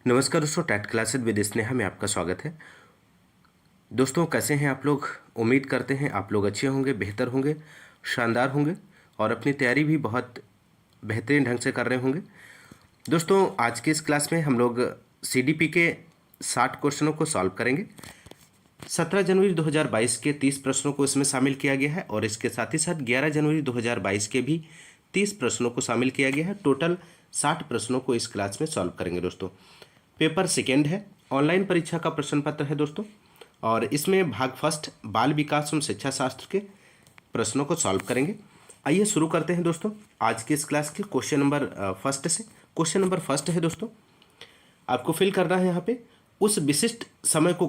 नमस्कार दोस्तों, TET classes with Sneha में आपका स्वागत है। दोस्तों, कैसे हैं आप लोग? उम्मीद करते हैं आप लोग अच्छे होंगे, बेहतर होंगे, शानदार होंगे और अपनी तैयारी भी बहुत बेहतरीन ढंग से कर रहे होंगे। दोस्तों, आज की इस क्लास में हम लोग सीडीपी के 60 क्वेश्चनों को सॉल्व करेंगे। 17 जनवरी 2022 के 30 प्रश्नों को इसमें शामिल किया गया है और इसके साथ ही साथ 11 जनवरी 2022 के भी 30 प्रश्नों को शामिल किया गया है। टोटल 60 प्रश्नों को इस क्लास में सॉल्व करेंगे दोस्तों। पेपर सेकेंड है, ऑनलाइन परीक्षा का प्रश्न पत्र है दोस्तों, और इसमें भाग फर्स्ट बाल विकास एवं शिक्षा शास्त्र के प्रश्नों को सॉल्व करेंगे। आइए शुरू करते हैं दोस्तों आज के इस क्लास के क्वेश्चन नंबर फर्स्ट से। क्वेश्चन नंबर फर्स्ट है दोस्तों, आपको फिल करना है यहाँ पे, उस विशिष्ट समय को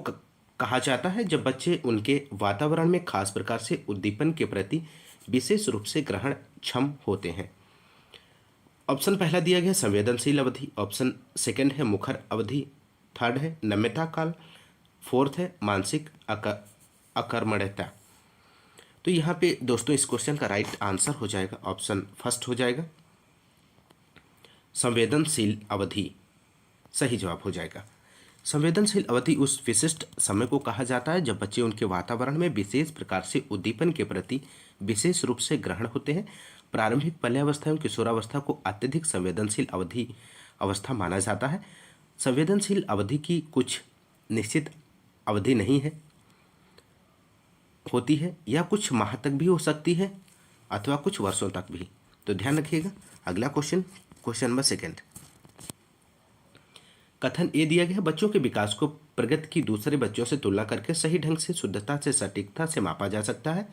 कहा जाता है जब बच्चे उनके वातावरण में खास प्रकार से उद्दीपन के प्रति विशेष रूप से ग्रहण क्षम होते हैं। ऑप्शन पहला दिया गया संवेदनशील अवधि, ऑप्शन सेकंड है मुखर अवधि, थर्ड है नम्यता काल, फोर्थ है मानसिक अकर्मण्यता। तो यहाँ पे दोस्तों इस क्वेश्चन का राइट आंसर हो जाएगा ऑप्शन फर्स्ट हो जाएगा, संवेदनशील अवधि सही जवाब हो जाएगा। संवेदनशील अवधि उस विशिष्ट समय को कहा जाता है जब बच्चे उनके वातावरण में विशेष प्रकार से उद्दीपन के प्रति विशेष रूप से ग्रहण होते हैं। प्रारंभिक बाल्यावस्था एवं किशोरावस्था को अत्यधिक संवेदनशील अवस्था माना जाता है। संवेदनशील अवधि की कुछ निश्चित अवधि नहीं है, होती है, या कुछ माह तक भी हो सकती है अथवा कुछ वर्षों तक भी। तो ध्यान रखिएगा। अगला क्वेश्चन, क्वेश्चन नंबर सेकेंड, कथन ए दिया गया, बच्चों के विकास को प्रगति की दूसरे बच्चों से तुलना करके सही ढंग से, शुद्धता से, सटीकता से मापा जा सकता है।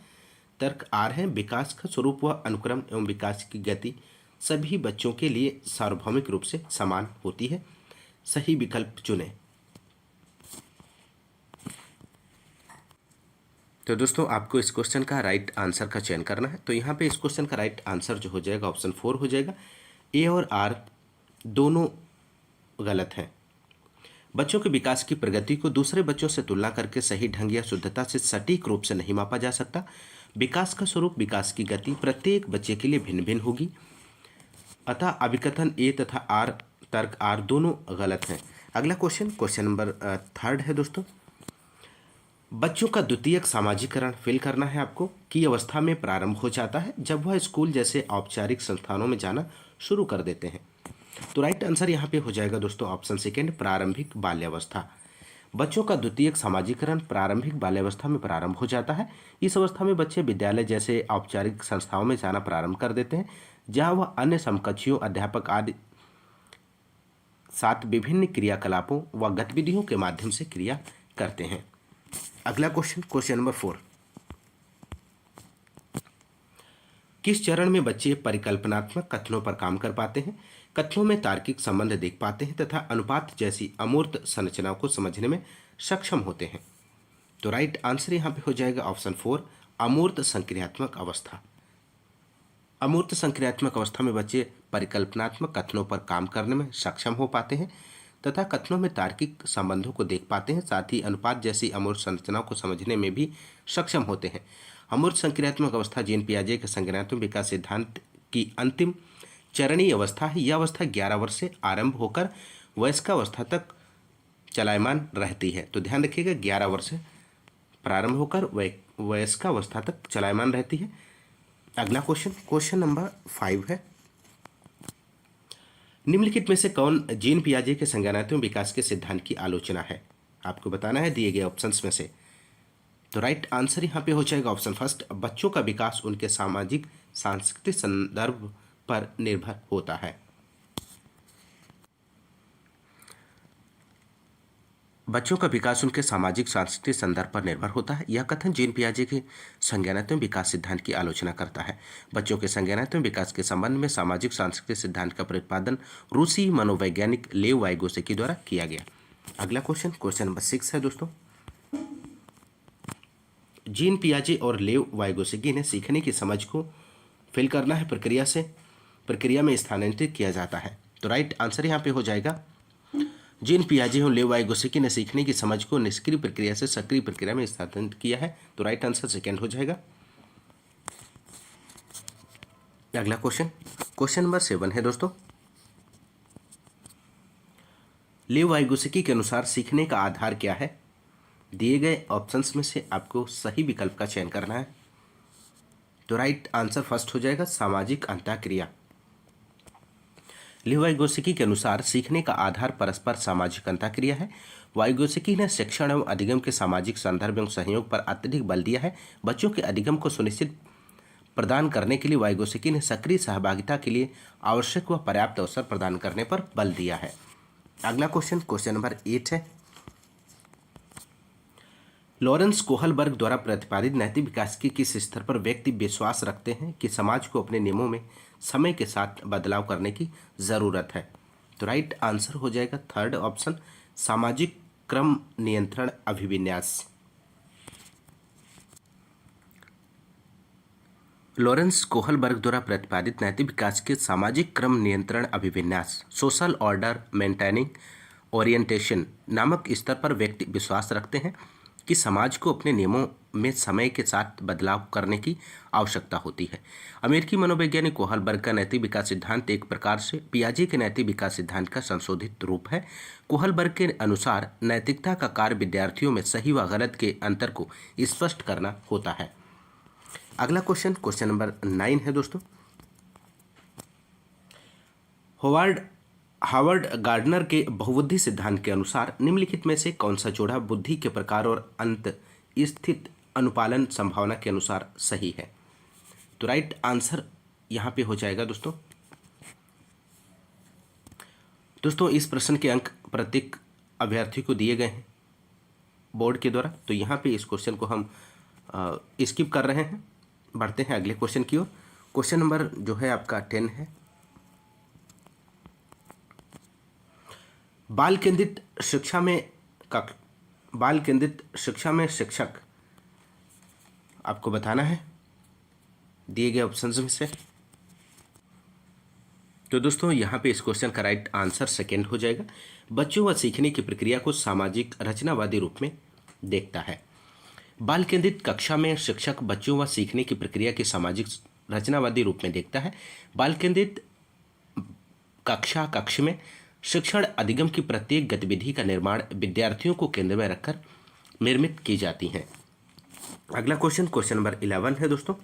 तर्क आर है, विकास का स्वरूप व अनुक्रम एवं विकास की गति सभी बच्चों के लिए सार्वभौमिक रूप से समान होती है। सही विकल्प चुनें। तो दोस्तों आपको इस क्वेश्चन का राइट आंसर का चयन करना है। तो यहाँ पे इस क्वेश्चन का राइट आंसर जो हो जाएगा ऑप्शन 4 हो जाएगा। ए और आर दोनों गलत हैं। बच्चों के विकास की प्रगति को दूसरे बच्चों से तुलना करके सही ढंग या शुद्धता से सटीक रूप से नहीं मापा जा सकता। विकास का स्वरूप, विकास की गति प्रत्येक बच्चे के लिए भिन्न भिन्न होगी। अतः अभिकथन ए तथा आर, तर्क आर दोनों गलत हैं। अगला क्वेश्चन, क्वेश्चन नंबर थर्ड है दोस्तों, बच्चों का द्वितीयक सामाजिकरण फिल करना है आपको, की अवस्था में प्रारंभ हो जाता है जब वह स्कूल जैसे औपचारिक संस्थानों में जाना शुरू कर देते हैं। तो राइट आंसर यहाँ पे हो जाएगा दोस्तों ऑप्शन सेकेंड, प्रारंभिक बाल्यावस्था। बच्चों का द्वितीयक सामाजिकरण प्रारंभिक बाल्यावस्था में प्रारंभ हो जाता है। इस अवस्था में बच्चे विद्यालय जैसे औपचारिक संस्थाओं में जाना प्रारंभ कर देते हैं, जहां वह अन्य समकक्षियों, अध्यापक आदि साथ विभिन्न क्रियाकलापों व गतिविधियों के माध्यम से क्रिया करते हैं। अगला क्वेश्चन, क्वेश्चन नंबर 4, किस चरण में बच्चे परिकल्पनात्मक कथनों पर काम कर पाते हैं, कथनों में तार्किक संबंध देख पाते हैं तथा अनुपात जैसी अमूर्त संरचनाओं को समझने में सक्षम होते हैं। तो राइट आंसर यहाँ पे हो जाएगा ऑप्शन 4, अमूर्त संक्रियात्मक अवस्था। अमूर्त संक्रियात्मक अवस्था में बच्चे परिकल्पनात्मक कथनों पर काम करने में सक्षम हो पाते हैं तथा कथनों में तार्किक संबंधों को देख पाते हैं, साथ ही अनुपात जैसी अमूर्त संरचनाओं को समझने में भी सक्षम होते हैं। अमूर्त संक्रियात्मक अवस्था जीन पियाजे के संज्ञानात्मक विकास सिद्धांत की अंतिम चरणीय अवस्था है। यह अवस्था 11 वर्ष से आरंभ होकर वयस्कावस्था तक चलायमान रहती है। तो ध्यान रखिएगा, 11 वर्ष से प्रारंभ होकर वयस्कावस्था तक चलायमान रहती है। अगला क्वेश्चन, क्वेश्चन नंबर 5 है, निम्नलिखित में से कौन जीन पियाजे के संज्ञानात्मक विकास के सिद्धांत की आलोचना है? आपको बताना है दिए गए ऑप्शंस में से। तो राइट आंसर यहाँ पे हो जाएगा ऑप्शन फर्स्ट, बच्चों का विकास उनके सामाजिक सांस्कृतिक संदर्भ पर निर्भर होता है। बच्चों का विकास उनके सामाजिक सांस्कृतिक संदर्भ पर निर्भर होता है। यह कथन जीन पियाजे के संज्ञानात्मक विकास सिद्धांत की आलोचना करता है। बच्चों के संज्ञानात्मक विकास के संबंध में सामाजिक सांस्कृतिक सिद्धांत का प्रतिपादन रूसी मनोवैज्ञानिक लेव वाइगोसेकी द्वारा किया गया। अगला क्वेश्चन, क्वेश्चन नंबर 6 है दोस्तों, जीन पियाजे और लेव वाइगोसेकी ने सीखने की समझ को फिल करना है, प्रक्रिया में स्थानांतरित किया जाता है। तो राइट आंसर यहाँ पे हो जाएगा, जीन पियाजे और लेव वाइगोसेकी ने सीखने की समझ को निष्क्रिय प्रक्रिया से सक्रिय प्रक्रिया में स्थानांतरित किया है। तो राइट आंसर सेकेंड हो जाएगा। अगला क्वेश्चन, क्वेश्चन नंबर 7 है दोस्तों, लियो वाइगोस्की के अनुसार सीखने का आधार क्या है? दिए गए ऑप्शंस में से आपको सही विकल्प का चयन करना है। तो राइट आंसर फर्स्ट हो जाएगा सामाजिक अंतःक्रिया। लियो वाइगोस्की के अनुसार सीखने का आधार परस्पर सामाजिक अंतःक्रिया है। वाइगोस्की ने शिक्षण एवं अधिगम के सामाजिक संदर्भ एवं सहयोग पर अत्यधिक बल दिया है। बच्चों के अधिगम को सुनिश्चित प्रदान करने के लिए वाइगोस्की ने सक्रिय सहभागिता के लिए आवश्यक व पर्याप्त अवसर प्रदान करने पर बल दिया है। अगला क्वेश्चन नंबर 8 है। लॉरेंस कोहलबर्ग द्वारा प्रतिपादित नैतिक विकास के किस स्तर पर व्यक्ति विश्वास रखते हैं कि समाज को अपने नियमों में समय के साथ बदलाव करने की जरूरत है? तो राइट आंसर हो जाएगा थर्ड ऑप्शन, सामाजिक क्रम नियंत्रण अभिविन्यास। लॉरेंस कोहलबर्ग द्वारा प्रतिपादित नैतिक विकास के सामाजिक क्रम नियंत्रण अभिविन्यास, सोशल ऑर्डर मेंटेनिंग ओरिएंटेशन नामक स्तर पर व्यक्ति विश्वास रखते हैं कि समाज को अपने नियमों में समय के साथ बदलाव करने की आवश्यकता होती है। अमेरिकी मनोवैज्ञानिक कोहलबर्ग का नैतिक विकास सिद्धांत एक प्रकार से पियाजे के नैतिक विकास सिद्धांत का संशोधित रूप है। कोहलबर्ग के अनुसार नैतिकता का कार्य विद्यार्थियों में सही व गलत के अंतर को स्पष्ट करना होता है। अगला क्वेश्चन नंबर 9 है दोस्तों। हावर्ड गार्डनर के बहुबुद्धि सिद्धांत के अनुसार निम्नलिखित में से कौन सा जोड़ा बुद्धि के प्रकार और अंत स्थित अनुपालन संभावना के अनुसार सही है? तो राइट आंसर यहां पे हो जाएगा दोस्तों इस प्रश्न के अंक प्रत्येक अभ्यर्थी को दिए गए हैं बोर्ड के द्वारा, तो यहाँ पे इस क्वेश्चन को हम स्किप कर रहे हैं। बढ़ते हैं अगले क्वेश्चन की ओर। क्वेश्चन नंबर जो है आपका 10 है। बाल केंद्रित शिक्षा में शिक्षक आपको बताना है दिए गए ऑप्शंस में से। तो दोस्तों यहाँ पे इस क्वेश्चन का राइट आंसर सेकेंड हो जाएगा। बच्चों व सीखने की प्रक्रिया को सामाजिक रचनावादी रूप में देखता है। बाल केंद्रित कक्षा में शिक्षक बच्चों व सीखने की प्रक्रिया के सामाजिक रचनावादी रूप में देखता है। बाल केंद्रित कक्ष में शिक्षण अधिगम की प्रत्येक गतिविधि का निर्माण विद्यार्थियों को केंद्र में रखकर निर्मित की जाती है। अगला क्वेश्चन नंबर 11 है दोस्तों।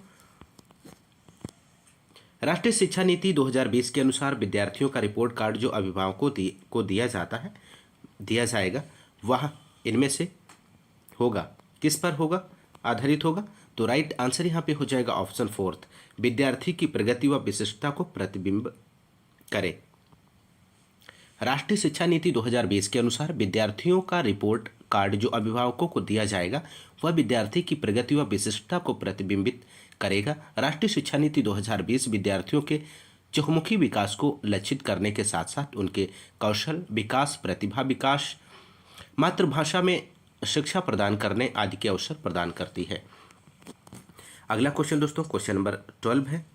राष्ट्रीय शिक्षा नीति 2020 के अनुसार विद्यार्थियों का रिपोर्ट कार्ड जो अभिभावकों को दिया जाएगा वह इनमें से होगा किस पर होगा आधारित होगा? तो राइट आंसर यहाँ पे हो जाएगा ऑप्शन 4, विद्यार्थी की प्रगति व विशिष्टता को प्रतिबिंब करे। राष्ट्रीय शिक्षा नीति 2020 के अनुसार विद्यार्थियों का रिपोर्ट कार्ड जो अभिभावकों को दिया जाएगा वह विद्यार्थी की प्रगति व विशिष्टता को प्रतिबिंबित करेगा। राष्ट्रीय शिक्षा नीति 2020 विद्यार्थियों के चहुमुखी विकास को लक्षित करने के साथ साथ उनके कौशल विकास, प्रतिभा विकास, मातृभाषा में शिक्षा प्रदान करने आदि के अवसर प्रदान करती है। अगला क्वेश्चन दोस्तों क्वेश्चन नंबर 12 है।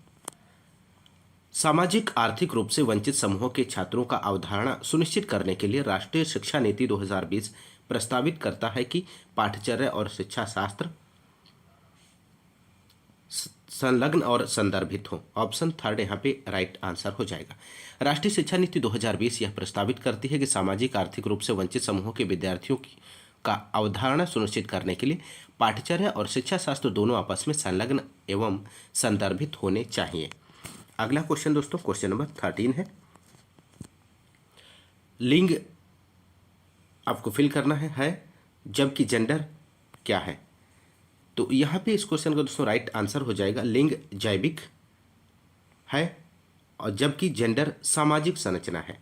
सामाजिक आर्थिक रूप से वंचित समूहों के छात्रों का अवधारणा सुनिश्चित करने के लिए राष्ट्रीय शिक्षा नीति 2020 प्रस्तावित करता है कि पाठ्यचर्या और शिक्षा शास्त्र संलग्न और संदर्भित हो। ऑप्शन 3 यहाँ पे राइट आंसर हो जाएगा। राष्ट्रीय शिक्षा नीति 2020 यह प्रस्तावित करती है कि सामाजिक आर्थिक रूप से वंचित समूहों के विद्यार्थियों का अवधारणा सुनिश्चित करने के लिए पाठ्यचर्या और शिक्षा शास्त्र दोनों आपस में संलग्न एवं संदर्भित होने चाहिए। अगला क्वेश्चन दोस्तों क्वेश्चन नंबर 13 है। लिंग आपको फिल करना है जबकि जेंडर क्या है? तो यहाँ पे इस क्वेश्चन का दोस्तों राइट आंसर हो जाएगा लिंग जैविक है और जबकि जेंडर सामाजिक संरचना है।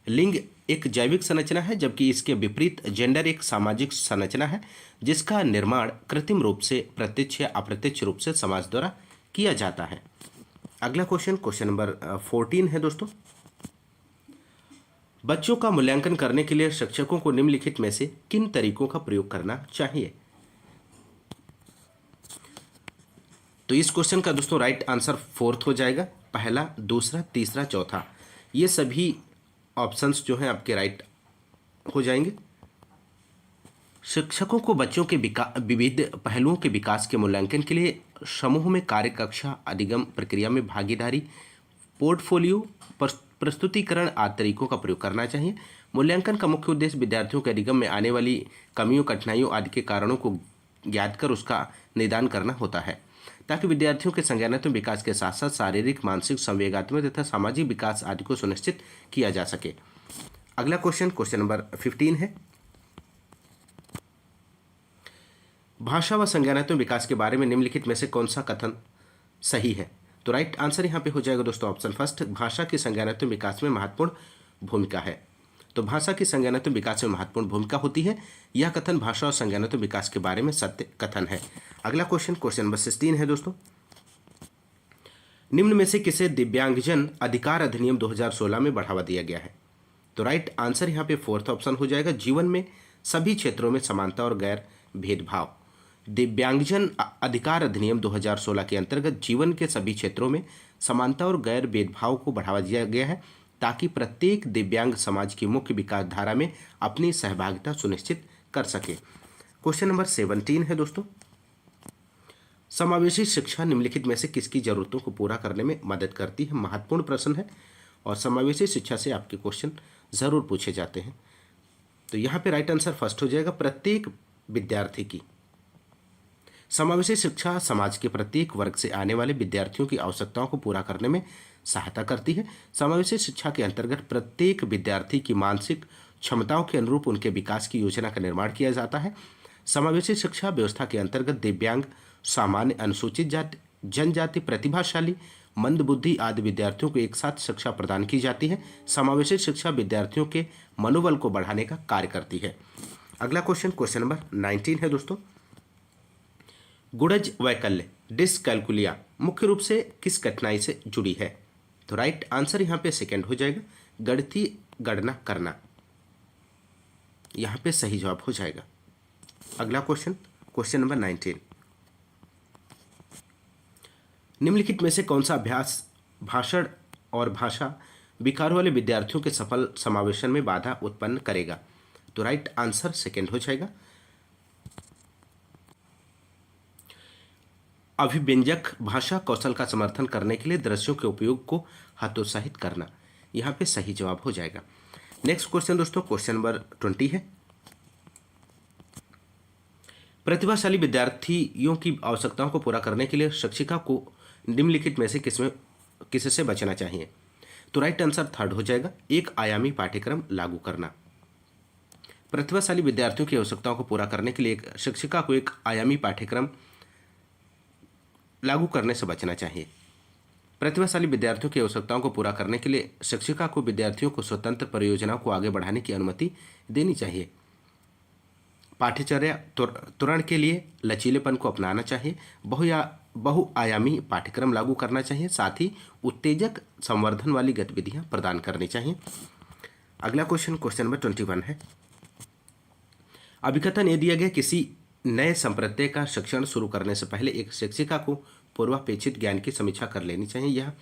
लिंग एक जैविक संरचना है जबकि इसके विपरीत जेंडर एक सामाजिक संरचना है जिसका निर्माण कृत्रिम रूप से प्रत्यक्ष या अप्रत्यक्ष रूप से समाज द्वारा किया जाता है। अगला क्वेश्चन नंबर 14 है दोस्तों। बच्चों का मूल्यांकन करने के लिए शिक्षकों को निम्नलिखित में से किन तरीकों का प्रयोग करना चाहिए? तो इस क्वेश्चन का दोस्तों राइट आंसर 4 हो जाएगा। पहला, दूसरा, तीसरा, चौथा, ये सभी ऑप्शंस जो हैं आपके राइट हो जाएंगे। शिक्षकों को बच्चों के विविध पहलुओं के विकास के मूल्यांकन के लिए समूह में कार्य, कक्षा, अधिगम प्रक्रिया में भागीदारी, पोर्टफोलियो प्रस्तुतिकरण आदि तरीकों का प्रयोग करना चाहिए। मूल्यांकन का मुख्य उद्देश्य विद्यार्थियों के अधिगम में आने वाली कमियों, कठिनाइयों आदि के कारणों को ज्ञात कर उसका निदान करना होता है, ताकि विद्यार्थियों के संज्ञानात्मक विकास के साथ साथ शारीरिक, मानसिक, संवेगात्मक तथा सामाजिक विकास आदि को सुनिश्चित किया जा सके। अगला क्वेश्चन नंबर 15 है, भाषा व संज्ञानात्मक विकास के बारे में निम्नलिखित में से कौन सा कथन सही है? तो राइट आंसर यहाँ पे हो जाएगा दोस्तों ऑप्शन फर्स्ट, भाषा की संज्ञानात्मक विकास में महत्वपूर्ण भूमिका है। तो भाषा की संज्ञानात्मक विकास में महत्वपूर्ण भूमिका होती है, यह कथन भाषा और संज्ञानात्मक विकास के बारे में सत्य कथन है। अगला क्वेश्चन नंबर 16 है दोस्तों, निम्न में से किसे दिव्यांगजन अधिकार अधिनियम 2016 में बढ़ावा दिया गया है? तो राइट आंसर यहाँ पे फोर्थ ऑप्शन हो जाएगा, जीवन में सभी क्षेत्रों में समानता और गैर भेदभाव। दिव्यांगजन अधिकार अधिनियम 2016 के अंतर्गत जीवन के सभी क्षेत्रों में समानता और गैर भेदभाव को बढ़ावा दिया गया है, ताकि प्रत्येक दिव्यांग समाज की मुख्य विकास धारा में अपनी सहभागिता सुनिश्चित कर सके। क्वेश्चन नंबर 17 है दोस्तों, समावेशी शिक्षा निम्नलिखित में से किसकी जरूरतों को पूरा करने में मदद करती है? महत्वपूर्ण प्रश्न है और समावेशी शिक्षा से आपके क्वेश्चन जरूर पूछे जाते हैं। तो यहाँ पे राइट आंसर फर्स्ट हो जाएगा, प्रत्येक विद्यार्थी की। समावेशी शिक्षा समाज के प्रत्येक वर्ग से आने वाले विद्यार्थियों की आवश्यकताओं को पूरा करने में सहायता करती है। समावेशी शिक्षा के अंतर्गत प्रत्येक विद्यार्थी की मानसिक क्षमताओं के अनुरूप उनके विकास की योजना का निर्माण किया जाता है। समावेशी शिक्षा व्यवस्था के अंतर्गत दिव्यांग, सामान्य, अनुसूचित जाति, जनजाति, प्रतिभाशाली, मंदबुद्धि आदि विद्यार्थियों को एक साथ शिक्षा प्रदान की जाती है। समावेशी शिक्षा विद्यार्थियों के मनोबल को बढ़ाने का कार्य करती है। अगला क्वेश्चन नंबर 19 है दोस्तों, गुणज वैकल्य डिसकैलकुलिया मुख्य रूप से किस कठिनाई से जुड़ी है? तो राइट आंसर यहाँ पे सेकंड हो जाएगा, गणितीय गणना करना, यहाँ पे सही जवाब हो जाएगा। अगला क्वेश्चन नंबर 19, निम्नलिखित में से कौन सा अभ्यास भाषण और भाषा विकारों वाले विद्यार्थियों के सफल समावेशन में बाधा उत्पन्न करेगा? तो राइट आंसर सेकंड हो जाएगा, अभिव्यंजक भाषा कौशल का समर्थन करने के लिए दृश्यों के उपयोग को हतोत्साहित करना, यहाँ पे सही जवाब हो जाएगा। नेक्स्ट क्वेश्चन दोस्तों, क्वेश्चन नंबर 20 है, प्रतिभाशाली विद्यार्थियों की आवश्यकताओं को पूरा करने के लिए शिक्षिका को निम्नलिखित में से किससे बचना चाहिए? तो राइट आंसर थर्ड हो जाएगा, एक आयामी पाठ्यक्रम लागू करना। प्रतिभाशाली विद्यार्थियों की आवश्यकताओं को पूरा करने के लिए एक शिक्षिका को एक आयामी पाठ्यक्रम लागू करने से बचना चाहिए। प्रतिभाशाली विद्यार्थियों की आवश्यकताओं को पूरा करने के लिए शिक्षिका को विद्यार्थियों को स्वतंत्र परियोजनाओं को आगे बढ़ाने की अनुमति देनी चाहिए। पाठ्यचर्या त्वरण के लिए लचीलेपन को अपनाना चाहिए। बहुआयामी पाठ्यक्रम लागू करना चाहिए, साथ ही उत्तेजक संवर्धन वाली गतिविधियां प्रदान करनी चाहिए। अगला क्वेश्चन नंबर 21 है, अभिकथन ये दिया गया, किसी नए संप्रदाय का शिक्षण शुरू करने से पहले एक शिक्षिका को पूर्वापेक्षित ज्ञान की समीक्षा कर लेनी चाहिए। यह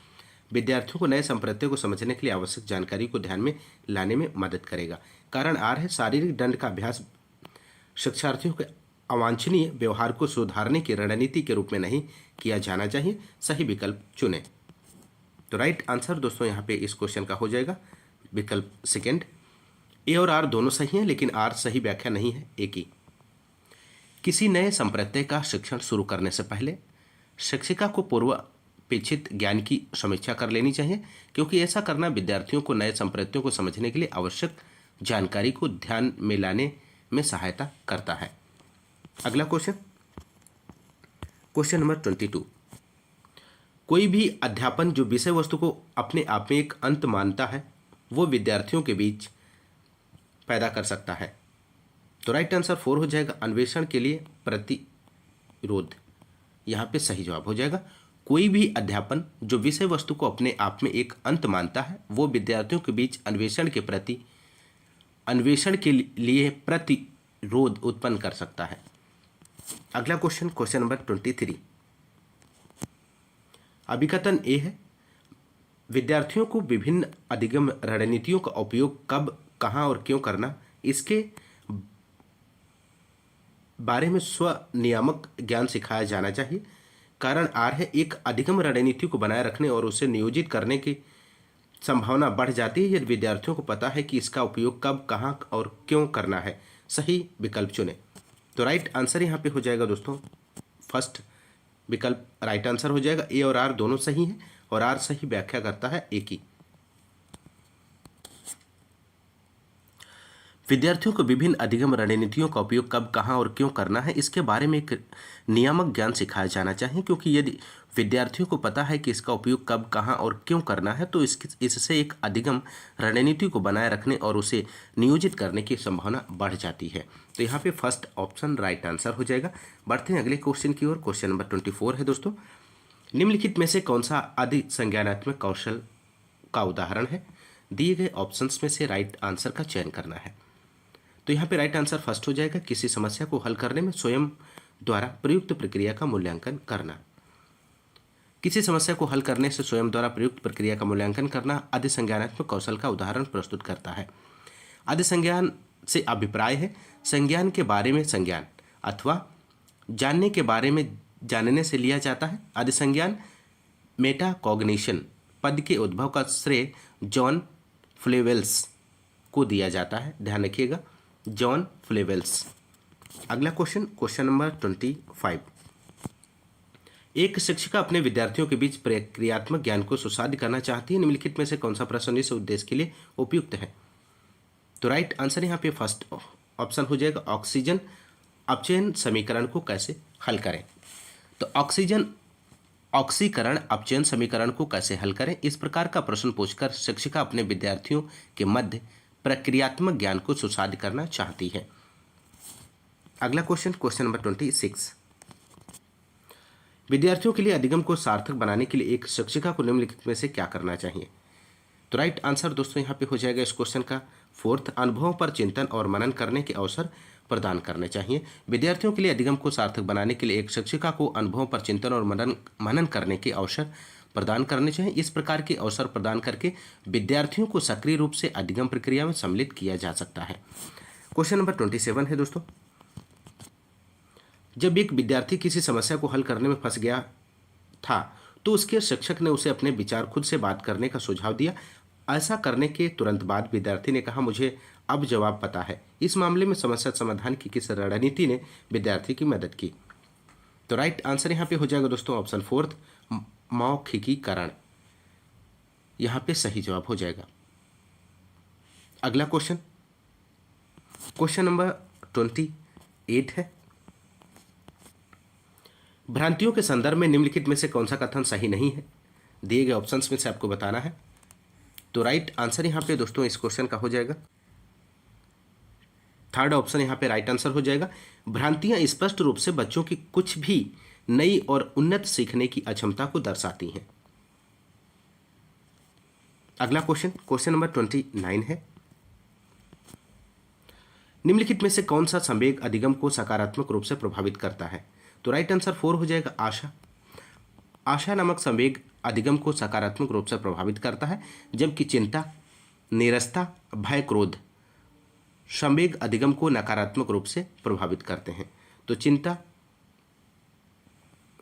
विद्यार्थियों को नए संप्रदाय को समझने के लिए आवश्यक जानकारी को ध्यान में लाने में मदद करेगा। कारण आर है, शारीरिक दंड का अभ्यास शिक्षार्थियों के अवांछनीय व्यवहार को सुधारने की रणनीति के रूप में नहीं किया जाना चाहिए। सही विकल्प चुनें। तो राइट आंसर दोस्तों यहाँ पे इस क्वेश्चन का हो जाएगा विकल्प सेकेंड। ए और आर दोनों सही हैं, लेकिन आर सही व्याख्या नहीं है ए की। किसी नए संप्रदाय का शिक्षण शुरू करने से पहले शिक्षिका को पूर्वापेक्षित ज्ञान की समीक्षा कर लेनी चाहिए, क्योंकि ऐसा करना विद्यार्थियों को नए संप्रदायों को समझने के लिए आवश्यक जानकारी को ध्यान में लाने में सहायता करता है। अगला क्वेश्चन नंबर 22, कोई भी अध्यापन जो विषय वस्तु को अपने आप में एक अंत मानता है वो विद्यार्थियों के बीच पैदा कर सकता है। तो राइट आंसर 4 हो जाएगा, अन्वेषण के लिए प्रतिरोध, यहाँ पे सही जवाब हो जाएगा। कोई भी अध्यापन जो विषय वस्तु को अपने आप में एक अंत मानता है वो विद्यार्थियों के बीच अन्वेषण के लिए प्रतिरोध उत्पन्न कर सकता है। अगला क्वेश्चन नंबर 23, अभिकथन ए है, विद्यार्थियों को विभिन्न अधिगम रणनीतियों का उपयोग कब, कहाँ और क्यों करना, इसके बारे में स्वनियामक ज्ञान सिखाया जाना चाहिए। कारण आर है, एक अधिगम रणनीति को बनाए रखने और उसे नियोजित करने के संभावना बढ़ जाती है यदि विद्यार्थियों को पता है कि इसका उपयोग कब, कहाँ और क्यों करना है। सही विकल्प चुनें। तो राइट आंसर यहाँ पे हो जाएगा दोस्तों फर्स्ट विकल्प राइट आंसर हो जाएगा। ए और आर दोनों सही हैं और आर सही व्याख्या करता है ए की। विद्यार्थियों को विभिन्न अधिगम रणनीतियों का उपयोग कब, कहाँ और क्यों करना है, इसके बारे में एक नियामक ज्ञान सिखाया जाना चाहिए, क्योंकि यदि विद्यार्थियों को पता है कि इसका उपयोग कब, कहाँ और क्यों करना है तो इससे एक अधिगम रणनीति को बनाए रखने और उसे नियोजित करने की संभावना बढ़ जाती है। तो यहाँ पे फर्स्ट ऑप्शन राइट आंसर हो जाएगा। बढ़ते हैं अगले क्वेश्चन की ओर। क्वेश्चन नंबर 24 है दोस्तों, निम्नलिखित में से कौन सा आदि संज्ञानात्मक कौशल का उदाहरण है? दिए गए ऑप्शंस में से राइट आंसर का चयन करना है। तो यहाँ पे राइट आंसर फर्स्ट हो जाएगा, किसी समस्या को हल करने में स्वयं द्वारा प्रयुक्त प्रक्रिया का मूल्यांकन करना। किसी समस्या को हल करने से स्वयं द्वारा प्रयुक्त प्रक्रिया का मूल्यांकन करना आदि संज्ञानात्मक कौशल का उदाहरण प्रस्तुत करता है। आदि संज्ञान से अभिप्राय है संज्ञान के बारे में संज्ञान अथवा जानने के बारे में जानने से लिया जाता है। आदि संज्ञान मेटाकॉग्निशन पद के उद्भव का श्रेय जॉन फ्लेवेल्स को दिया जाता है। ध्यान रखिएगा, जॉन फ्लेवेल्स। अगला क्वेश्चन, क्वेश्चन नंबर 25। एक शिक्षिका अपने विद्यार्थियों के बीच प्रक्रियात्मक ज्ञान को सुसाध्य करना चाहती है। निम्नलिखित में से कौन सा प्रश्न इस उद्देश्य के लिए उपयुक्त है? तो राइट आंसर यहाँ पे फर्स्ट ऑप्शन हो जाएगा, ऑक्सीजन अपचयन समीकरण को कैसे हल करें। तो ऑक्सीकरण अपचयन समीकरण को कैसे हल करें, इस प्रकार का प्रश्न पूछकर शिक्षिका अपने विद्यार्थियों के मध्य प्रक्रियात्मक ज्ञान को सुसाध्य करना चाहती है। अगला क्वेश्चन, क्वेश्चन नंबर 26। विद्यार्थियों के लिए अधिगम को सार्थक बनाने के लिए एक शिक्षिका को निम्नलिखित में से क्या करना चाहिए? तो राइट आंसर दोस्तों यहाँ पे हो जाएगा इस क्वेश्चन का फोर्थ, अनुभवों पर चिंतन और मनन करने के अवसर प्रदान करने चाहिए। विद्यार्थियों के लिए अधिगम को सार्थक बनाने के लिए एक शिक्षिका को अनुभवों पर चिंतन और मनन करने के अवसर प्रदान करने चाहिए। इस प्रकार के अवसर प्रदान करके विद्यार्थियों को सक्रिय रूप से अधिगम प्रक्रिया में सम्मिलित किया जा सकता है। क्वेश्चन नंबर 27 है दोस्तों, जब एक विद्यार्थी किसी समस्या को हल करने में फंस गया था तो उसके शिक्षक ने उसे अपने विचार खुद से बात करने का सुझाव दिया। ऐसा करने के तुरंत बाद विद्यार्थी ने कहा, मुझे अब जवाब पता है। इस मामले में समस्या समाधान की किस रणनीति ने विद्यार्थी की मदद की? तो राइट आंसर यहाँ पे हो जाएगा दोस्तों ऑप्शन फोर्थ, मौखिकीकरण। यहाँ पे सही जवाब हो जाएगा। अगला क्वेश्चन, क्वेश्चन नंबर 28 है, भ्रांतियों के संदर्भ में निम्नलिखित में से कौन सा कथन सही नहीं है? दिए गए ऑप्शंस में से आपको बताना है। तो राइट आंसर यहाँ पे दोस्तों इस क्वेश्चन का हो जाएगा थर्ड ऑप्शन, यहाँ पे राइट आंसर हो जाएगा। भ्रांतियां स्पष्ट रूप से बच्चों की कुछ भी नई और उन्नत सीखने की अक्षमता को दर्शाती हैं। अगला क्वेश्चन, क्वेश्चन नंबर 29 है, निम्नलिखित में से कौन सा संवेग अधिगम को सकारात्मक रूप से प्रभावित करता है? तो राइट आंसर 4 हो जाएगा, आशा। आशा नामक संवेग अधिगम को सकारात्मक रूप से प्रभावित करता है, जबकि चिंता, नीरसता, भय, क्रोध संवेग अधिगम को नकारात्मक रूप से प्रभावित करते हैं। तो चिंता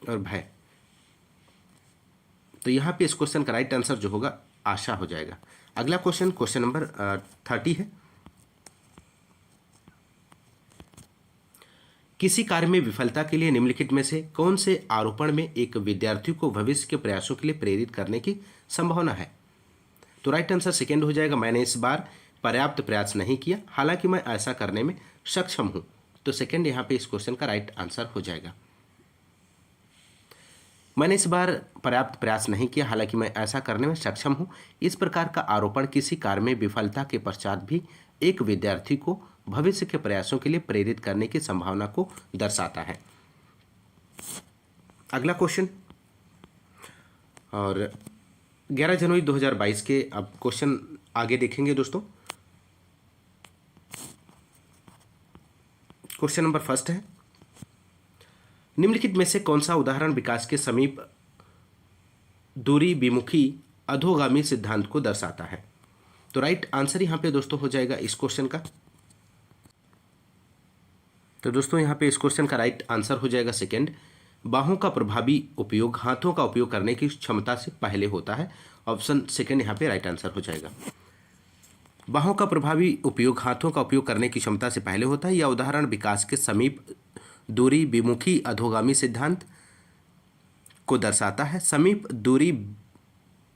और भय, तो यहां पे इस क्वेश्चन का राइट आंसर जो होगा आशा हो जाएगा। अगला क्वेश्चन, क्वेश्चन नंबर 30 है, किसी कार्य में विफलता के लिए निम्नलिखित में से कौन से आरोपण में एक विद्यार्थी को भविष्य के प्रयासों के लिए प्रेरित करने की संभावना है? तो राइट आंसर सेकेंड हो जाएगा, मैंने इस बार पर्याप्त प्रयास नहीं किया, हालांकि मैं ऐसा करने में सक्षम हूं। तो सेकेंड यहां पे इस क्वेश्चन का राइट आंसर हो जाएगा। मैंने इस बार पर्याप्त प्रयास नहीं किया, हालांकि मैं ऐसा करने में सक्षम हूं। इस प्रकार का आरोपण किसी कार्य में विफलता के पश्चात भी एक विद्यार्थी को भविष्य के प्रयासों के लिए प्रेरित करने की संभावना को दर्शाता है। अगला क्वेश्चन, और 11 जनवरी 2022 के अब क्वेश्चन आगे देखेंगे दोस्तों। क्वेश्चन नंबर फर्स्ट है, निम्नलिखित में से कौन सा उदाहरण विकास के समीप दूरी विमुखी अधोगामी सिद्धांत को दर्शाता है? तो राइट आंसर यहां पे दोस्तों हो जाएगा इस क्वेश्चन का, तो दोस्तों यहां पे इस क्वेश्चन का राइट आंसर हो जाएगा सेकंड, बाहों का प्रभावी उपयोग हाथों का उपयोग करने की क्षमता से पहले होता है। ऑप्शन सेकंड यहाँ पे राइट आंसर हो जाएगा। बाहों का प्रभावी उपयोग हाथों का उपयोग करने की क्षमता से पहले होता है। यह उदाहरण विकास के समीप दूरी विमुखी अधोगामी सिद्धांत को दर्शाता है। समीप दूरी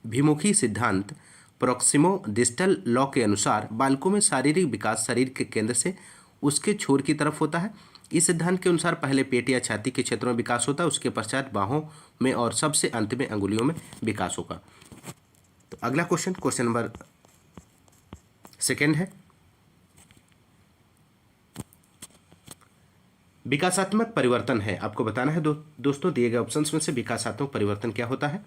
विमुखी सिद्धांत प्रोक्सिमो डिस्टल लॉ के अनुसार बालकों में शारीरिक विकास शरीर के केंद्र से उसके छोर की तरफ होता है। इस सिद्धांत के अनुसार पहले पेट या छाती के क्षेत्रों में विकास होता है, उसके पश्चात बाहों में और सबसे अंत में अंगुलियों में विकास होगा। तो अगला क्वेश्चन नंबर सेकेंड है, विकासात्मक परिवर्तन है। आपको बताना है दोस्तों दिए गए ऑप्शंस में से विकासात्मक परिवर्तन क्या होता है।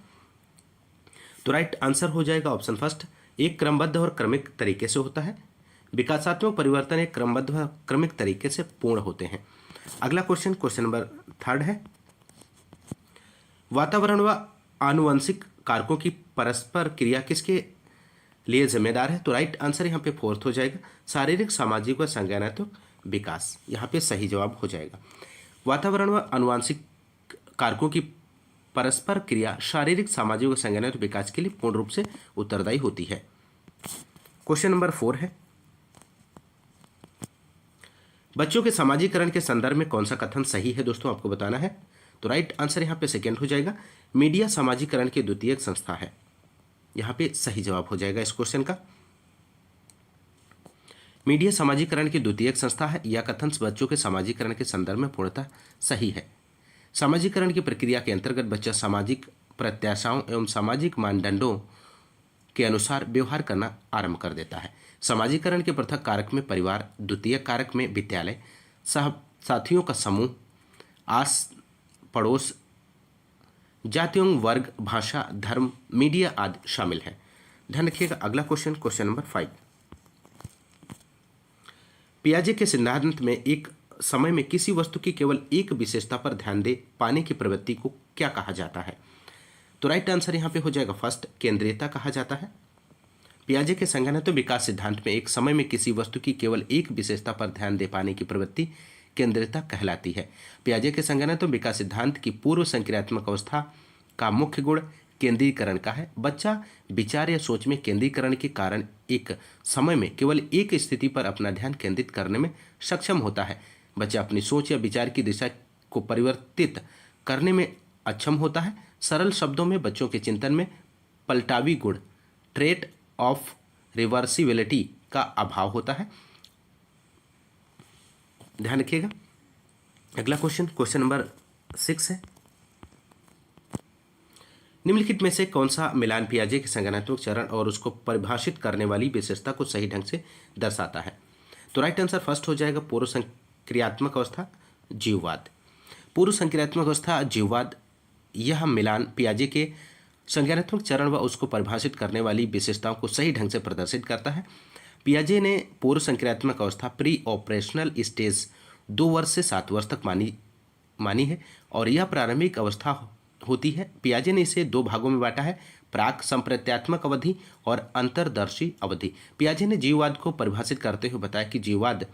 तो राइट आंसर हो जाएगा ऑप्शन फर्स्ट, एक क्रमबद्ध और क्रमिक तरीके से होता है। विकासात्मक परिवर्तन एक क्रमबद्ध व क्रमिक तरीके से पूर्ण होते हैं। अगला क्वेश्चन नंबर थर्ड है, वातावरण व आनुवंशिक कारकों की परस्पर क्रिया किसके लिए जिम्मेदार है। तो राइट आंसर यहाँ पे फोर्थ हो जाएगा, शारीरिक सामाजिक व संज्ञानात्मक विकास। यहाँ पे सही जवाब हो जाएगा। वातावरण व आनुवंशिक कारकों की परस्पर क्रिया शारीरिक सामाजिक व संज्ञानात्मक विकास के लिए पूर्ण रूप से उत्तरदायी होती है। क्वेश्चन नंबर 4 है, बच्चों के सामाजिकरण के संदर्भ में कौन सा कथन सही है दोस्तों, आपको बताना है। तो राइट आंसर यहाँ पे सेकेंड हो जाएगा, मीडिया सामाजिकरण की द्वितीयक संस्था है। यहाँ पे सही जवाब हो जाएगा इस क्वेश्चन का। मीडिया सामाजिकरण की द्वितीयक संस्था है। यह कथन बच्चों के सामाजिकरण के संदर्भ में पूर्णतः सही है। सामाजिकरण की प्रक्रिया के अंतर्गत बच्चा सामाजिक प्रत्याशाओं एवं सामाजिक मानदंडों के अनुसार व्यवहार करना आरंभ कर देता है। सामाजिकरण के पृथक कारक में परिवार, द्वितीय कारक में विद्यालय, साथियों का समूह, आस पड़ोस, जातियों, वर्ग, भाषा, धर्म, मीडिया आदि शामिल है। ध्यान रखिएगा। अगला क्वेश्चन नंबर 5, पियाजे के सिद्धांत में एक समय में किसी वस्तु की केवल एक विशेषता पर ध्यान दे पाने की प्रवृत्ति को क्या कहा जाता है। तो राइट आंसर यहाँ पे हो जाएगा फर्स्ट, केंद्रीयता कहा जाता है। पियाजे के संज्ञानात्मक विकास सिद्धांत में एक समय में किसी वस्तु की केवल एक विशेषता पर ध्यान दे पाने की प्रवृत्ति केंद्रीयता कहलाती है। पियाजे के संज्ञानात्मक विकास सिद्धांत की पूर्व संक्रियात्मक अवस्था का मुख्य गुण केंद्रीकरण का है। बच्चा विचार या सोच में केंद्रीकरण के कारण एक समय में केवल एक स्थिति पर अपना ध्यान केंद्रित करने में सक्षम होता है। बच्चा अपनी सोच या विचार की दिशा को परिवर्तित करने में अक्षम होता है। सरल शब्दों में बच्चों के चिंतन में पलटावी गुण, ट्रेट ऑफ रिवर्सिबिलिटी का अभाव होता है। ध्यान रखिएगा। अगला क्वेश्चन नंबर 6 है, निम्नलिखित में से कौन सा मिलान पियाजे के संज्ञानात्मक चरण और उसको परिभाषित करने वाली विशेषता को सही ढंग से दर्शाता है। तो राइट आंसर फर्स्ट हो जाएगा, पूर्व संक्रियात्मक अवस्था जीववाद। पूर्व संक्रियात्मक अवस्था जीववाद, यह मिलान पियाजे के संज्ञानात्मक चरण व उसको परिभाषित करने वाली विशेषताओं को सही ढंग से प्रदर्शित करता है। पियाजे ने पूर्व संक्रियात्मक अवस्था प्री ऑपरेशनल स्टेज 2 वर्ष से 7 वर्ष तक मानी है और यह प्रारंभिक अवस्था होती है। पियाजे ने इसे 2 भागों में बांटा है, प्राक संप्रत्यात्मक अवधि और अंतर्दर्शी अवधि। पियाजे ने जीववाद को परिभाषित करते हुए बताया कि जीववाद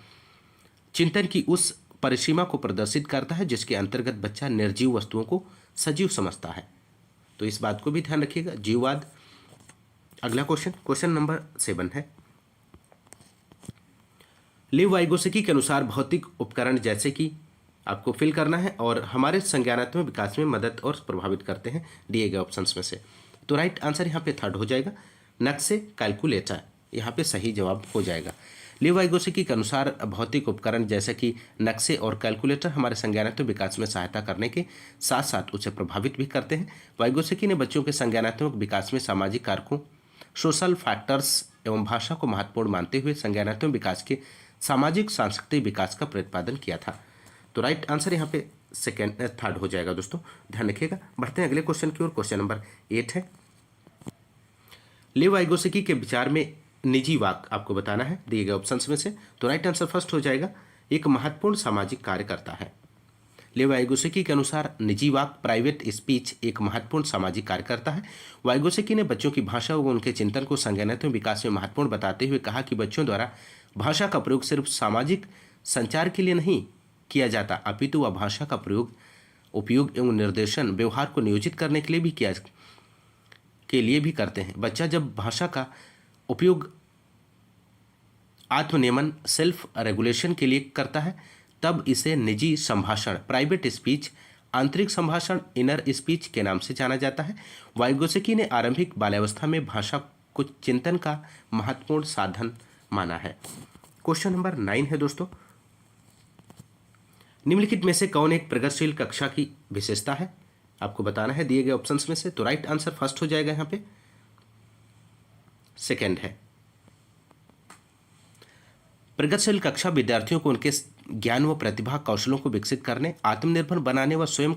चिंतन की उस परिसीमा को प्रदर्शित करता है जिसके अंतर्गत बच्चा निर्जीव वस्तुओं को सजीव समझता है। तो इस बात को भी ध्यान रखिएगा, जीववाद। अगला क्वेश्चन नंबर 7 है, लिव वाइगोस्की के अनुसार भौतिक उपकरण जैसे कि आपको फिल करना है और हमारे संज्ञानात्मक विकास में मदद और प्रभावित करते हैं दिए गए ऑप्शंस में से। तो राइट आंसर यहाँ पे थर्ड हो जाएगा, नक्शे, कैलकुलेटर। यहाँ पे सही जवाब हो जाएगा। लिव वाइगोस्की के अनुसार भौतिक उपकरण जैसे कि नक्शे और कैलकुलेटर हमारे संज्ञानात्मक विकास में सहायता करने के साथ साथ उसे प्रभावित भी करते हैं। वाइगोस्की ने बच्चों के संज्ञानात्मक विकास में सामाजिक कारकों, सोशल फैक्टर्स एवं भाषा को महत्वपूर्ण मानते हुए संज्ञानात्मक विकास के सामाजिक सांस्कृतिक विकास का प्रतिपादन किया था। तो राइट आंसर यहाँ पे थर्ड हो जाएगा दोस्तों, ध्यान रखिएगा। बढ़ते हैं अगले क्वेश्चन की ओर। क्वेश्चन नंबर 8 है, लिव वाइगोस्की के विचार में निजी वाक आपको बताना है दिए गए ऑप्शंस में से। तो राइट आंसर फर्स्ट हो जाएगा, एक महत्वपूर्ण सामाजिक कार्य करता है। लिव वाइगोस्की के अनुसार निजी वाक, प्राइवेट स्पीच, एक महत्वपूर्ण सामाजिक कार्य करता है। वाइगोस्की ने बच्चों की भाषा व उनके चिंतन को संज्ञानात्मक विकास में महत्वपूर्ण बताते हुए कहा कि बच्चों द्वारा भाषा का प्रयोग सिर्फ सामाजिक संचार के लिए नहीं किया जाता, अपितु वह भाषा का प्रयोग उपयोग एवं निर्देशन व्यवहार को नियोजित करने के लिए भी करते हैं। बच्चा जब भाषा का उपयोग आत्मनियमन सेल्फ रेगुलेशन के लिए करता है तब इसे निजी संभाषण प्राइवेट स्पीच, आंतरिक संभाषण इनर स्पीच के नाम से जाना जाता है। वाइगोत्स्की ने आरंभिक बाल्यावस्था में भाषा को चिंतन का महत्वपूर्ण साधन माना है। क्वेश्चन नंबर 9 है दोस्तों, निम्नलिखित में से कौन एक प्रगतिशील कक्षा की विशेषता है? आपको बताना है दिए गए ऑप्शंस में से। तो राइट आंसर फर्स्ट हो जाएगा, यहां पे सेकंड है। प्रगतिशील कक्षा विद्यार्थियों को उनके ज्ञान व प्रतिभा कौशलों को विकसित करने, आत्मनिर्भर बनाने व स्वयं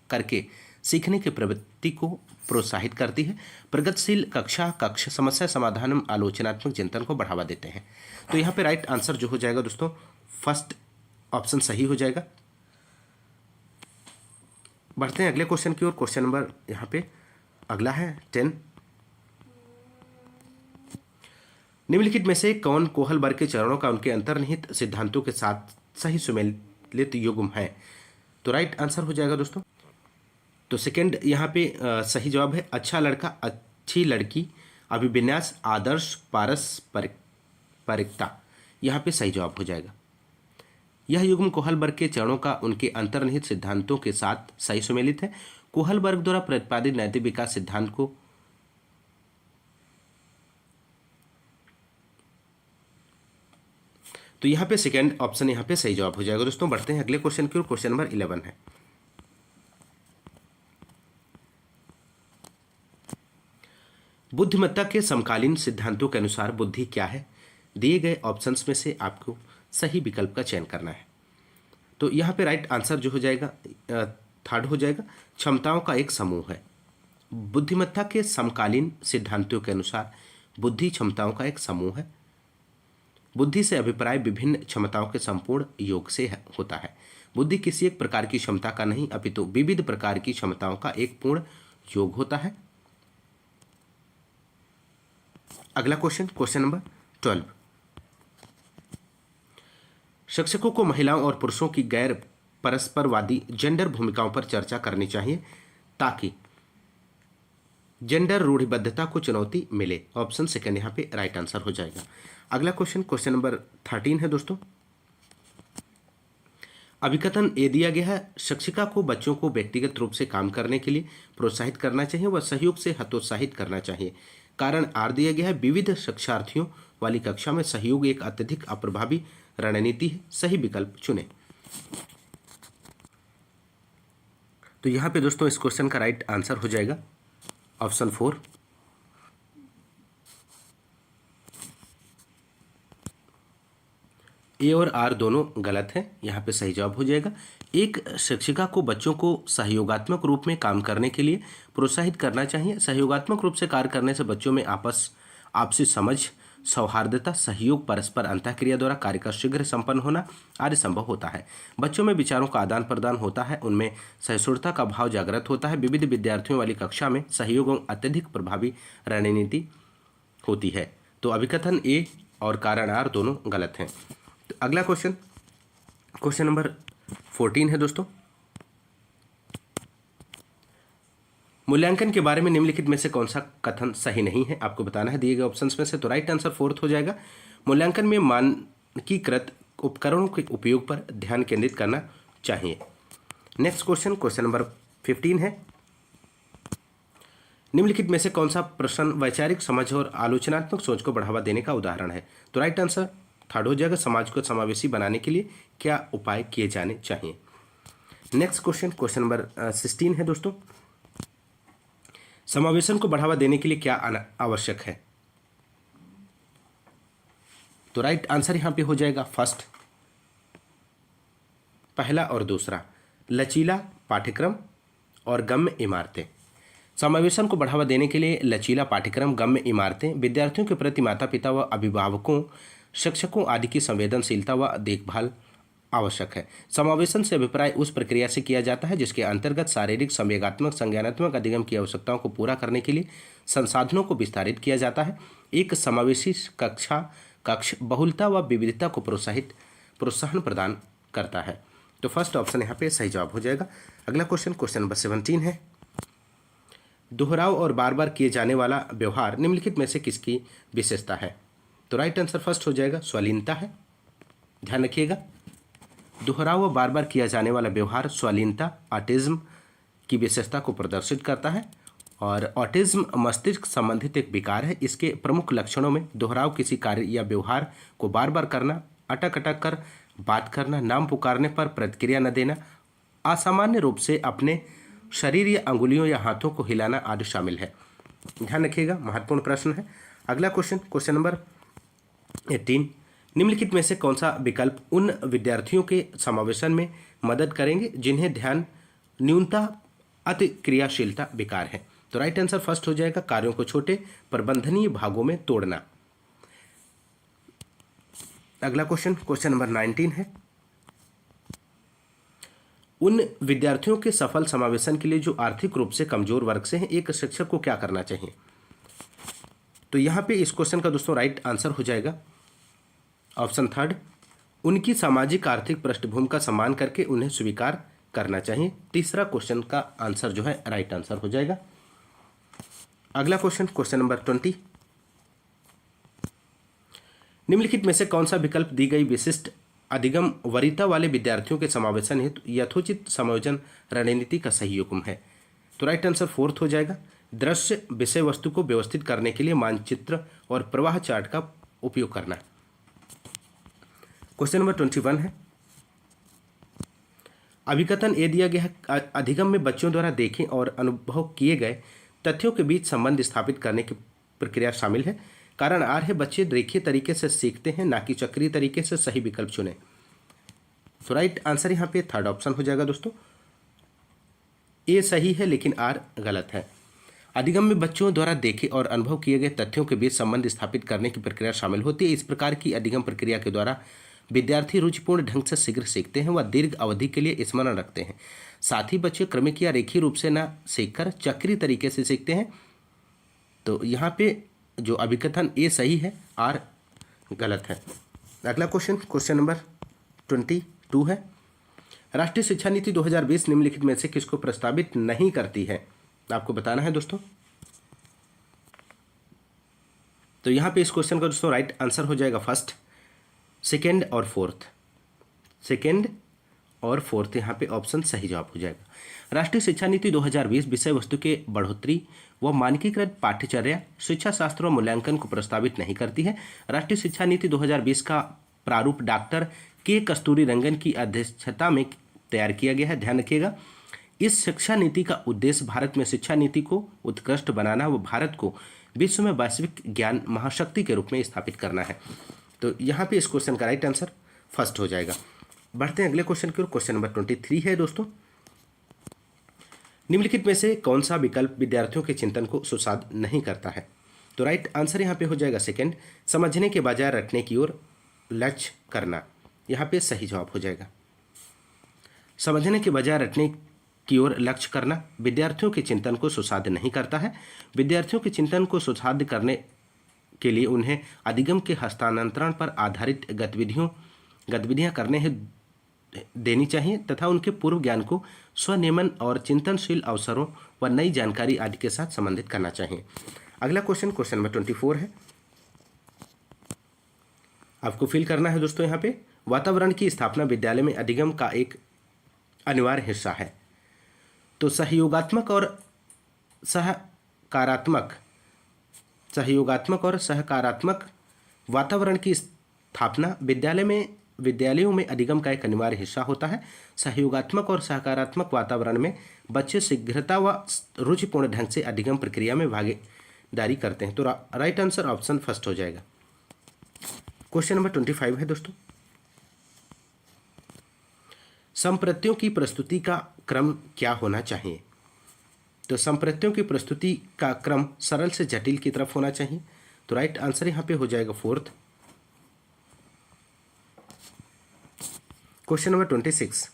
करके सीखने की प्रवृत्ति को प्रोत्साहित करती है। प्रगतिशील कक्षा समस्या समाधान एवं आलोचनात्मक चिंतन को बढ़ावा देते हैं। तो यहाँ पे राइट आंसर जो हो जाएगा दोस्तों फर्स्ट ऑप्शन सही हो जाएगा। बढ़ते हैं अगले क्वेश्चन की ओर। क्वेश्चन नंबर यहाँ पे अगला है 10। निम्नलिखित में से कौन कोहलबर्ग के चरणों का उनके अंतर्निहित सिद्धांतों के साथ सही सुमेलित युग्म है? तो राइट आंसर हो जाएगा दोस्तों। तो सेकंड यहाँ पे सही जवाब है अच्छा लड़का अच्छी लड़की अभिविन्यास आदर्श पारस्परिकता, यहाँ पे सही जवाब हो जाएगा। यह युग्म कोहलबर्ग के चरणों का उनके अंतर्निहित सिद्धांतों के साथ सही सुमेलित है। कोहलबर्ग द्वारा प्रतिपादित नैतिक विकास सिद्धांत को तो यहाँ पे सेकंड ऑप्शन यहाँ पे सही जवाब हो जाएगा दोस्तों। बढ़ते हैं अगले क्वेश्चन की ओर। क्वेश्चन नंबर 11 है। बुद्धिमत्ता के समकालीन सिद्धांतों के अनुसार बुद्धि क्या है? दिए गए ऑप्शंस में से आपको सही विकल्प का चयन करना है। तो यहाँ पे राइट आंसर जो हो जाएगा थर्ड हो जाएगा, क्षमताओं का एक समूह है। बुद्धिमत्ता के समकालीन सिद्धांतों के अनुसार बुद्धि क्षमताओं का एक समूह है। बुद्धि से अभिप्राय विभिन्न क्षमताओं के संपूर्ण योग से होता है। बुद्धि किसी एक प्रकार की क्षमता का नहीं अपितु विविध प्रकार की क्षमताओं का एक पूर्ण योग होता है। अगला क्वेश्चन नंबर 12। शिक्षकों को महिलाओं और पुरुषों की गैर परस्परवादी जेंडर भूमिकाओं पर चर्चा करनी चाहिए ताकि जेंडर रूढ़िबद्धता को चुनौती मिले। ऑप्शन सेकंड यहाँ पे राइट आंसर हो जाएगा। अगला क्वेश्चन नंबर 13 है दोस्तों। अभिकथन ए दिया गया है, शिक्षिका को बच्चों को व्यक्तिगत रूप से काम करने के लिए प्रोत्साहित करना चाहिए व सहयोग से हतोत्साहित करना चाहिए। कारण आर दिया गया है, विविध शिक्षार्थियों वाली कक्षा में सहयोग एक अत्यधिक अप्रभावी रणनीति है। सही विकल्प चुने। तो यहाँ पे दोस्तों इस क्वेश्चन का राइट आंसर हो जाएगा ऑप्शन 4। ए और आर दोनों गलत हैं, यहाँ पे सही जवाब हो जाएगा। एक शिक्षिका को बच्चों को सहयोगात्मक रूप में काम करने के लिए प्रोत्साहित करना चाहिए। सहयोगात्मक रूप से कार्य करने से बच्चों में आपसी समझ, सौहार्दता, सहयोग, परस्पर अंतःक्रिया द्वारा कार्य का शीघ्र संपन्न होना आदि संभव होता है। बच्चों में विचारों का आदान प्रदान होता है, उनमें सहिष्णुता का भाव जागृत होता है। विविध विद्यार्थियों वाली कक्षा में सहयोग एवं अत्यधिक प्रभावी रणनीति होती है। तो अभिकथन ए और कारण आर दोनों गलत हैं। तो अगला क्वेश्चन नंबर 14 है दोस्तों। मूल्यांकन के बारे में निम्नलिखित में से कौन सा कथन सही नहीं है? आपको बताना है दिए गए ऑप्शंस में से। तो राइट आंसर फोर्थ हो जाएगा, मूल्यांकन में मानकीकृत उपकरणों के उपयोग पर ध्यान केंद्रित करना चाहिए। नेक्स्ट क्वेश्चन नंबर 15 है। निम्नलिखित में से कौन सा प्रश्न वैचारिक समझ और आलोचनात्मक सोच को बढ़ावा देने का उदाहरण है? तो राइट आंसर थर्ड हो जाएगा, समाज को समावेशी बनाने के लिए क्या उपाय किए जाने चाहिए। नेक्स्ट क्वेश्चन नंबर 16 है दोस्तों। समावेशन को बढ़ावा देने के लिए क्या आवश्यक है? तो राइट आंसर यहां पे हो जाएगा फर्स्ट, पहला और दूसरा, लचीला पाठ्यक्रम और गम्य इमारतें। समावेशन को बढ़ावा देने के लिए लचीला पाठ्यक्रम, गम्य इमारतें, विद्यार्थियों के प्रति माता पिता व अभिभावकों, शिक्षकों आदि की संवेदनशीलता व देखभाल आवश्यक है। समावेशन से अभिप्राय उस प्रक्रिया से किया जाता है जिसके अंतर्गत शारीरिक, संवेगात्मक, संज्ञानात्मक अधिगम की आवश्यकताओं को पूरा करने के लिए संसाधनों को विस्तारित किया जाता है। एक समावेशी कक्ष बहुलता व विविधता को प्रोत्साहन प्रदान करता है। तो फर्स्ट ऑप्शन यहाँ पे सही जवाब हो जाएगा। अगला क्वेश्चन, क्वेश्चन नंबर 17 है, दोहराव और बार बार किए जाने वाला व्यवहार निम्नलिखित में से किसकी विशेषता है? तो राइट आंसर फर्स्ट हो जाएगा स्वालीनता है। ध्यान रखिएगा, दोहराव व बार बार किया जाने वाला व्यवहार स्वालीनता ऑटिज्म की विशेषता को प्रदर्शित करता है। और ऑटिज्म मस्तिष्क संबंधित एक विकार है। इसके प्रमुख लक्षणों में दोहराव, किसी कार्य या व्यवहार को बार बार करना, अटक अटक कर बात करना, नाम पुकारने पर प्रतिक्रिया न देना, असामान्य रूप से अपने शरीर या अंगुलियों या हाथों को हिलाना आदि शामिल है। ध्यान रखिएगा, महत्वपूर्ण प्रश्न है। अगला क्वेश्चन, क्वेश्चन नंबर 18, निम्नलिखित में से कौन सा विकल्प उन विद्यार्थियों के समावेशन में मदद करेंगे जिन्हें ध्यान न्यूनता अतिक्रियाशीलता विकार है? तो राइट आंसर फर्स्ट हो जाएगा कार्यों को छोटे प्रबंधनीय भागों में तोड़ना। अगला क्वेश्चन, क्वेश्चन नंबर 19 है, उन विद्यार्थियों के सफल समावेशन के लिए जो आर्थिक रूप से कमजोर वर्ग से हैं, एक शिक्षक को क्या करना चाहिए? तो यहां पे इस क्वेश्चन का दोस्तों राइट आंसर हो जाएगा ऑप्शन थर्ड, उनकी सामाजिक आर्थिक पृष्ठभूमि का सम्मान करके उन्हें स्वीकार करना चाहिए। तीसरा क्वेश्चन का आंसर जो है राइट आंसर हो जाएगा। अगला क्वेश्चन, क्वेश्चन नंबर 20, निम्नलिखित में से कौन सा विकल्प दी गई विशिष्ट अधिगम वरीयता वाले विद्यार्थियों के समावेशन हेतु यथोचित समायोजन रणनीति का सही युग्म है? तो राइट आंसर फोर्थ हो जाएगा, दृश्य विषय वस्तु को व्यवस्थित करने के लिए मानचित्र और प्रवाह चार्ट का उपयोग करना। क्वेश्चन नंबर 21 है, अभिकथन ए दिया गया है, अधिगम में बच्चों द्वारा देखे और अनुभव किए गए तथ्यों के बीच संबंध स्थापित करने की प्रक्रिया शामिल है। कारण आर है, बच्चे रेखीय तरीके से सीखते हैं ना कि चक्रीय तरीके से। सही विकल्प चुने। तो राइट आंसर यहाँ पे थर्ड ऑप्शन हो जाएगा दोस्तों, ए सही है लेकिन आर गलत है। अधिगम में बच्चों द्वारा देखे और अनुभव किए गए तथ्यों के बीच संबंध स्थापित करने की प्रक्रिया शामिल होती है। इस प्रकार की अधिगम प्रक्रिया के द्वारा विद्यार्थी रुचिपूर्ण ढंग से शीघ्र सीखते हैं व दीर्घ अवधि के लिए स्मरण रखते हैं। साथ ही बच्चे क्रमिक या रेखीय रूप से न सीखकर चक्रीय तरीके से सीखते हैं। तो यहाँ पे जो अभिकथन ए सही है, आर गलत है। अगला क्वेश्चन, क्वेश्चन नंबर 22 है, राष्ट्रीय शिक्षा नीति 2020 निम्नलिखित में से किसको प्रस्तावित नहीं करती है? आपको बताना है दोस्तों। तो यहाँ पे इस क्वेश्चन का दोस्तों राइट आंसर हो जाएगा फर्स्ट, सेकेंड और फोर्थ। सेकेंड और फोर्थ यहाँ पे ऑप्शन सही जवाब हो जाएगा। राष्ट्रीय शिक्षा नीति 2020 विषय वस्तु के बढ़ोतरी व मानकीकृत पाठ्यचर्या, शिक्षा शास्त्र और मूल्यांकन को प्रस्तावित नहीं करती है। राष्ट्रीय शिक्षा नीति 2020 का प्रारूप डॉक्टर के कस्तूरी रंगन की अध्यक्षता में तैयार किया गया है। ध्यान रखिएगा, इस शिक्षा नीति का उद्देश्य भारत में शिक्षा नीति को उत्कृष्ट बनाना व भारत को विश्व में वैश्विक ज्ञान महाशक्ति के रूप में स्थापित करना है। तो यहाँ पे इस क्वेश्चन का राइट आंसर फर्स्ट हो जाएगा। बढ़ते हैं अगले क्वेश्चन की ओर। क्वेश्चन नंबर 23 है दोस्तों, निम्नलिखित में से कौन सा विकल्प विद्यार्थियों के चिंतन को सुसाध नहीं करता है? तो राइट आंसर यहाँ पे हो जाएगा सेकेंड, समझने के बजाय रटने की ओर लक्ष्य करना। यहाँ पे सही जवाब हो जाएगा, समझने के बजाय रटने की ओर लक्ष्य करना विद्यार्थियों के चिंतन को सुसाध्य नहीं करता है। विद्यार्थियों के चिंतन को सुसाध्य करने के लिए उन्हें अधिगम के हस्तांतरण पर आधारित गतिविधियां करने देनी चाहिए तथा उनके पूर्व ज्ञान को स्वनियमन और चिंतनशील अवसरों व नई जानकारी आदि के साथ संबंधित करना चाहिए। अगला क्वेश्चन, क्वेश्चन नंबर 24 है, आपको फिल करना है दोस्तों। यहाँ पे वातावरण की स्थापना विद्यालय में अधिगम का एक अनिवार्य हिस्सा है। तो सहयोगात्मक और सकारात्मक वातावरण की स्थापना विद्यालयों में अधिगम का एक अनिवार्य हिस्सा होता है। सहयोगात्मक और सकारात्मक वातावरण में बच्चे शीघ्रता व रुचिपूर्ण ढंग से अधिगम प्रक्रिया में भागीदारी करते हैं। तो राइट आंसर ऑप्शन फर्स्ट हो जाएगा। क्वेश्चन नंबर 25 है दोस्तों, संप्रत्यों की प्रस्तुति का क्रम क्या होना चाहिए? तो संप्रत्यों की प्रस्तुति का क्रम सरल से जटिल की तरफ होना चाहिए। तो राइट आंसर यहाँ पे हो जाएगा फोर्थ। क्वेश्चन नंबर 26,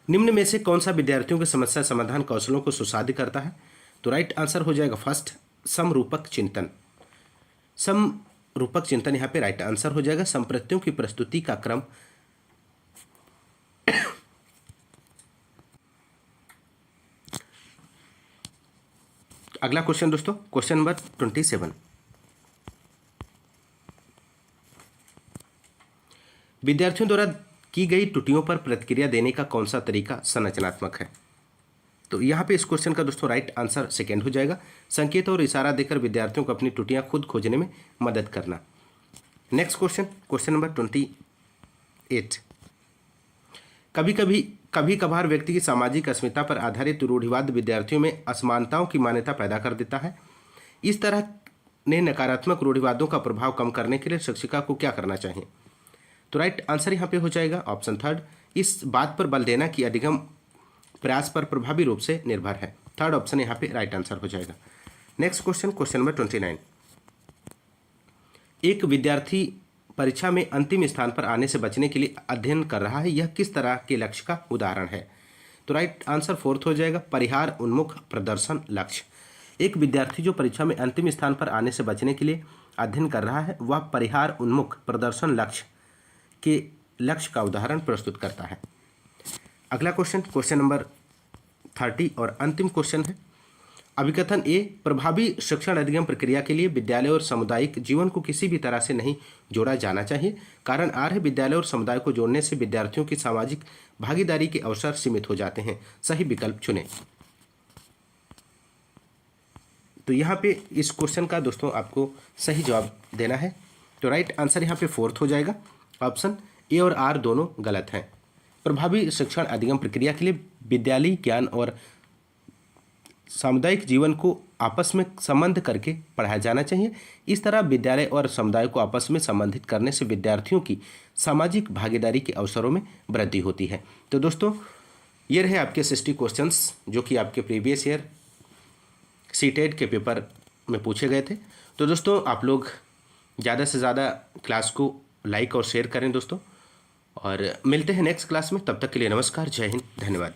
निम्न में से कौन सा विद्यार्थियों के समस्या समाधान कौशलों को सुसाध्य करता है? तो राइट आंसर हो जाएगा फर्स्ट, समरूपक चिंतन। समरूपक चिंतन यहाँ पे राइट आंसर हो जाएगा। संप्रत्यों की प्रस्तुति का क्रम अगला क्वेश्चन दोस्तों, क्वेश्चन नंबर 27। विद्यार्थियों द्वारा की गई त्रुटियों पर प्रतिक्रिया देने का कौन सा तरीका संरचनात्मक है? तो यहाँ पे इस क्वेश्चन का दोस्तों राइट आंसर सेकेंड हो जाएगा, संकेत और इशारा देकर विद्यार्थियों को अपनी त्रुटियां खुद खोजने में मदद करना। Next question, question number 28। कभी कभार व्यक्ति की सामाजिक अस्मिता पर आधारित रूढ़िवाद विद्यार्थियों में असमानताओं की मान्यता पैदा कर देता है। इस तरह ने नकारात्मक रूढ़िवादों का प्रभाव कम करने के लिए शिक्षिका को क्या करना चाहिए? तो राइट आंसर यहाँ पे हो जाएगा ऑप्शन थर्ड, इस बात पर बल देना कि अधिगम प्रयास पर प्रभावी रूप से निर्भर है। थर्ड ऑप्शन यहाँ पे राइट आंसर हो जाएगा। Next question, question number 29। एक विद्यार्थी परीक्षा में अंतिम स्थान पर आने से बचने के लिए अध्ययन कर रहा है, यह किस तरह के लक्ष्य का उदाहरण है? तो राइट आंसर फोर्थ हो जाएगा, परिहार उन्मुख प्रदर्शन लक्ष्य। एक विद्यार्थी जो परीक्षा में अंतिम स्थान पर आने से बचने के लिए अध्ययन कर रहा है, वह परिहार उन्मुख प्रदर्शन लक्ष्य के लक्ष्य का उदाहरण प्रस्तुत करता है। अगला क्वेश्चन, क्वेश्चन नंबर 30 और अंतिम क्वेश्चन है। अभिकथन ए, प्रभावी शिक्षण अधिगम प्रक्रिया के लिए विद्यालय और सामुदायिक जीवन को किसी भी तरह से नहीं जोड़ा जाना चाहिए। कारण आर है, विद्यालय और समुदाय को जोड़ने से विद्यार्थियों की सामाजिक भागीदारी के अवसर सीमित हो जाते हैं। सही विकल्प चुनें। तो यहाँ पे इस क्वेश्चन का दोस्तों आपको सही जवाब देना है। तो राइट आंसर यहाँ पे फोर्थ हो जाएगा, ऑप्शन ए और आर दोनों गलत हैं। प्रभावी शिक्षण अधिगम प्रक्रिया के लिए विद्यालयी ज्ञान और सामुदायिक जीवन को आपस में संबंध करके पढ़ाया जाना चाहिए। इस तरह विद्यालय और समुदाय को आपस में संबंधित करने से विद्यार्थियों की सामाजिक भागीदारी के अवसरों में वृद्धि होती है। तो दोस्तों ये रहे आपके 60 क्वेश्चंस जो कि आपके प्रीवियस ईयर सीटेट के पेपर में पूछे गए थे। तो दोस्तों आप लोग ज़्यादा से ज़्यादा क्लास को लाइक और शेयर करें दोस्तों, और मिलते हैं नेक्स्ट क्लास में। तब तक के लिए नमस्कार, जय हिंद, धन्यवाद।